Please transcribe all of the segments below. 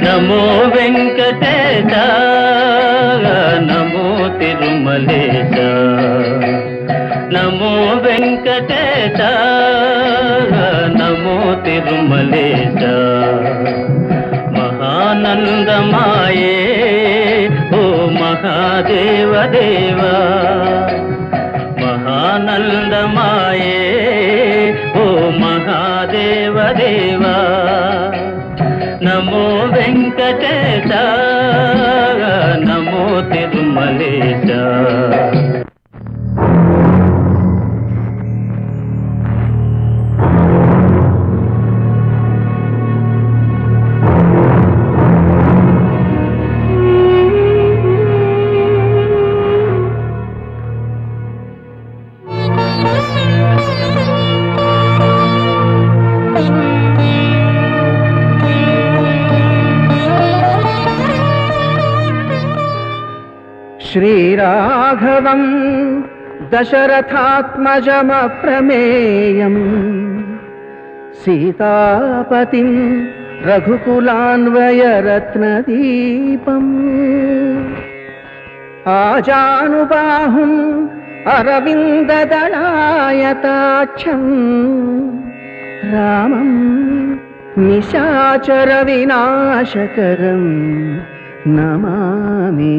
నమో వెంకటేశ నమో తిరుమలేశ నమో వెంకటేశ నమో తిరుమలేశ మహానందమాయే ఓ మహాదేవ దేవా మహానందమాయే ఓ మహాదేవ దేవా నమో వెంకటేశ నమో తిరుమలేశ శ్రీరాఘవం దశరథాత్మజమప్రమేయం సీతాపతిం రఘుకులాన్వయరత్నదీపం ఆజానుబాహుం అరవిందదళాయతాక్షం రామం నిశాచర వినాశకరం నమామి.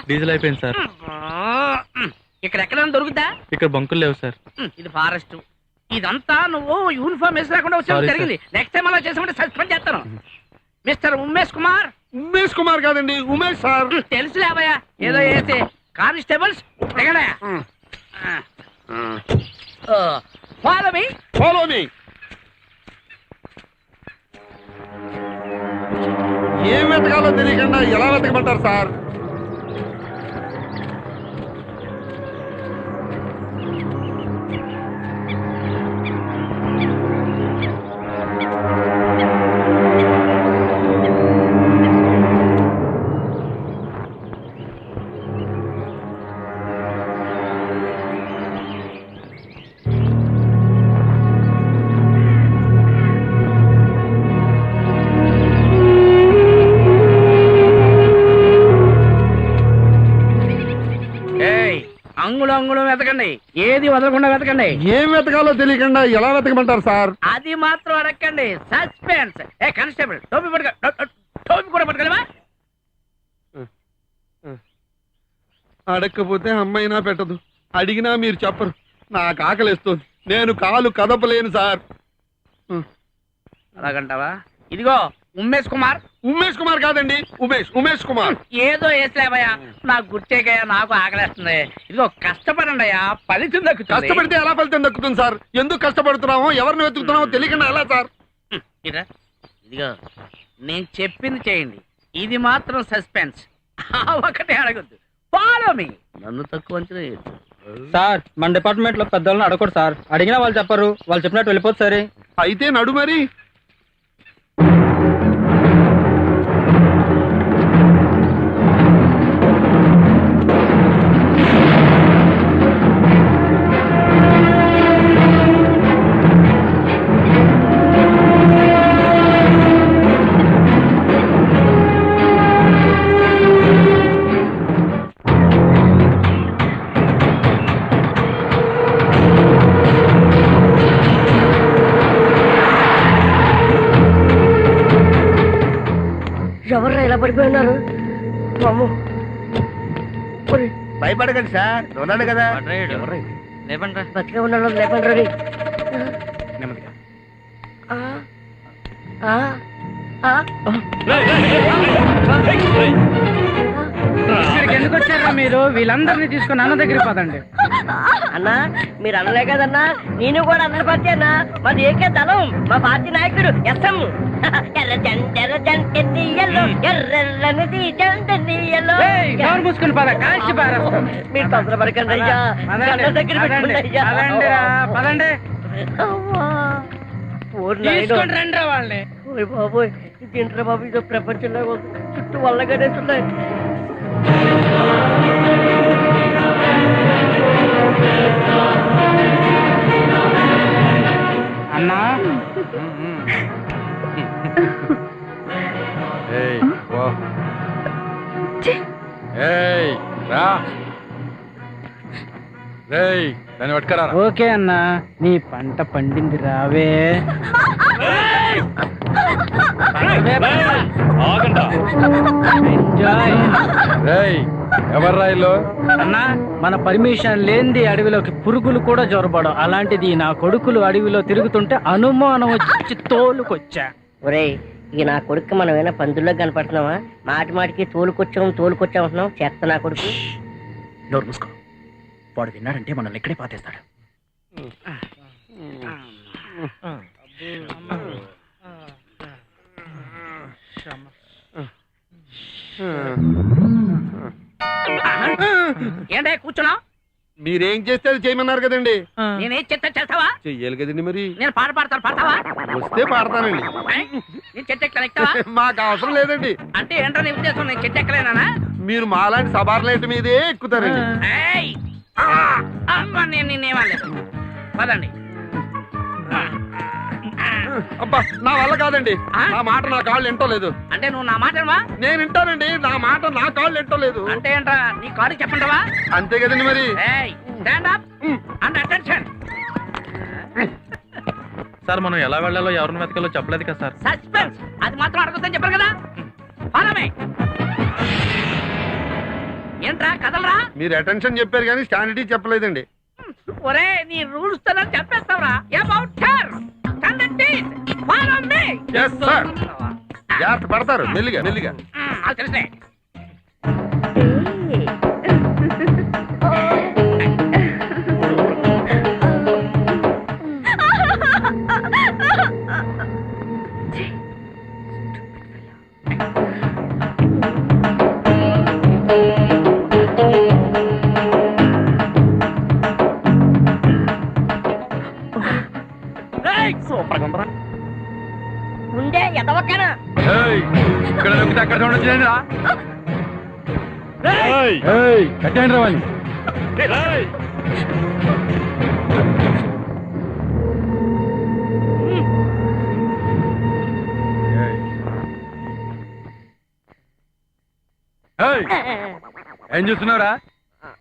డీజిల్ అయిపోయింది సార్. ఇక్కడ ఎక్కడైనా దొరుకుతా? ఇక్కడ బంకులు లేవు సార్. ఇది ఫారెస్ట్. ఇదంతా నువ్వు యూనిఫామ్ వేసి రాకుండా వచ్చావు జరిగింది. నెక్స్ట్ టైం అలా చేసామంటే సస్పెండ్ చేస్తాను. మిస్టర్ ఉమేష్ కుమార్. ఉమేష్ కుమార్ కాదండి, ఉమేష్ సార్. తెలుసు లేవయ్యా, ఏదో వేస్తే. కానిస్టేబుల్స్ దిగడయా. Follow me. Follow me. ఏం వెతకాలో తెలియకుండా ఎలా వెతకమంటారు సార్? అంగుళం వెతకండి, ఏది వదలకుండా వెతకండి. ఏం వెతకాలో తెలియకుండా ఎలా వెతకమంటారు సార్? అది మాత్రం అడగండి, సస్పెన్స్. ఏ కానిస్టేబుల్, టోపీ పట్టుకో. టోపీ కూడా పట్టుకోలేవా? అడగకపోతే అమ్మైనా పెట్టదు, అడిగినా మీరు చెప్పరు. నాకు ఆకలిస్తుంది, నేను కాలు కదపలేను సార్. అలాగంటావా? ఇదిగో ఉమేష్ కుమార్. ఉమేష్ కుమార్ కాదండి, ఉమేష్ కుమార్. ఏదో వేసలేవయ్యా, నాకు గుర్తేకయ్యా, నాకు ఆకలేస్తుంది. ఇదిగో కష్టపడండి అయ్యా, ఫలితం దక్కుతుంది. కష్టపడితే ఎలా ఫలితం దక్కుతుంది సార్? ఎందుకు కష్టపడుతున్నామో, ఎవరిని వెతుకుతున్నామో తెలియకుండా ఎలా సార్? ఇదిగో నేను చెప్పింది చేయండి, ఇది మాత్రం సస్పెన్స్. ఒకటే అడగద్దు, ఫాలో మీ. నన్ను తక్కువ అంచనా వేయొద్దు. సార్ మన డిపార్ట్మెంట్ లో పెద్దవాళ్ళని అడగకూడదు సార్. అడిగినా వాళ్ళు చెప్పరు, వాళ్ళు చెప్పినట్టు వెళ్ళిపోతుంది సరే. అయితే నడు మరి. ఎవర్రా ఇలా పడిపోయినారు? భయపడకండి సార్, ఉన్నాడు కదా. బతికే ఉన్నాడు, లేపండి. ఇక్కడికి ఎందుకు వచ్చారా మీరు? వీళ్ళందరినీ తీసుకుని అన్న దగ్గరికి పదండి. అన్నా మీరు అనలే కదన్నా, నేను కూడా అందరి పార్టీ అన్నా. మాది ఏకే దళం, మా పార్టీ నాయకుడు ఎస్ఎం. మూసుకుని పద, కాల్చి పారేస్తాం. మీరు తొందరపడకండి అయ్యా, అన్న దగ్గర పెట్టుకోండి అయ్యా. పదండి. తీసుకొని రండి వాళ్ళని. ఓయ్ బాబోయ్, ఇదేంట్రా బాబు, ఇదో ప్రపంచంలో చుట్టూ వల్లగానేస్తున్నాయి. అన్నా దాన్ని పట్టుకరా. ఓకే అన్నా, నీ పంట పండింది రావే. ఎవర్రా ఇల్లు? అన్నా మన పర్మిషన్ లేనిది అడవిలోకి పురుగులు కూడా జొరబడం. అలాంటిది నా కొడుకులు అడవిలో తిరుగుతుంటే అనుమానం వచ్చి తోలుకొచ్చా. ఒరేయ్, ఇక నా కొడుకు మనం ఏమైనా పందుల్లో కనపడుతున్నావా? మాటి మాటికి తోలుకొచ్చాం అంటున్నావు. చెత్త నా కొడుకు. నోరు మూసుకో, వాడు విన్నాడంటే మనల్ని ఇక్కడే పాతేస్తాడు. ఏంటే కూర్చున్నావు? మీరేం చేస్తే అది చేయమన్నారు కదండి. నేనేం చెత్త చేస్తావా? చెయ్యాలి కదండి మరి. నేను పాడతావా? వస్తే పాడతానండి. నేను చెట్టు ఎక్కలేవా? మాకు అవసరం లేదండి. అంటే ఏంటో నీ ఉద్దేశం, నేను చెట్టు ఎక్కలేనా? మీరు మాలాంటి సబార్లైట్ మీదే ఎక్కుతారండి. నేను నిన్నేమలేదు. పదండి. అబ్బా, నా వల్ల కాదండి. నా మాట నా కాళ్ళు ఎంటో లేదు. అంటే నువ్వు నా మాట నేను వింటానండి, నా మాట నా కాళ్ళు ఎంటో లేదు. అంటే ఏంట్రా, నీ కాడు చెప్పంటావా? అంతే కదండి మరి. Stand up and attention. Sir మనం ఎలా వెళ్ళాలో ఎవరిని వెతకాలో చెప్పలేదు కదా సార్. సస్పెన్స్, అది మాత్రం అడగొద్దని చెప్పారు కదా. ఫాలోమే. ఏంట్రా కదలరా? మీరు అటెన్షన్ చెప్పారు కానీ స్టాండిటీ చెప్పలేదండి. ఒరే, నీ రూల్స్ తో చెప్పేస్తావరా? About turn follow me. yes sir. జాగ్రత్త పడతారు, మెల్లిగా. అది తెలుసే. ఉండే ఎదవక్కనా ఇక్కడ నొక్కితే అక్కడ చూడండి. కట్టండి రావాలి. ఏం చూస్తున్నావురా?